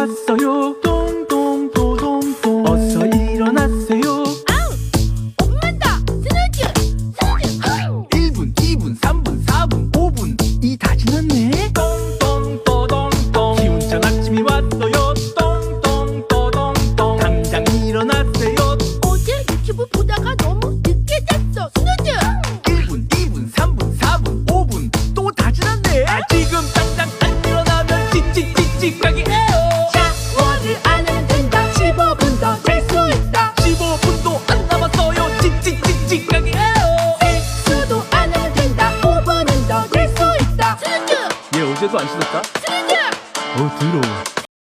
왔어요. 동동도동동 어서 일어나세요. 아우! 5분만 더! 스누즈! 스누즈! 1분, 2분, 3분, 4분, 5분 이 다 지났네. 동동도동동 기운찬 아침이 왔어요. 동동도동동 당장 일어나세요. 어제 유튜브 보다가 너무 늦게 잤어. 스누즈! 1분, 2분, 3분, 4분, 5분 또 다 지났네. 지금 당장 안 일어나면 칙칙칙칙하게 샤워를 안 하면 된다. 15분 더 잘 수 있다. 15분도 안 남았어요. 칙칙칙칙하게 세수도 안 하면 된다. 5분은 더 잘 수 있다. 스누즈! 얘 어제도 안 씻었다? 스누즈! 더러워.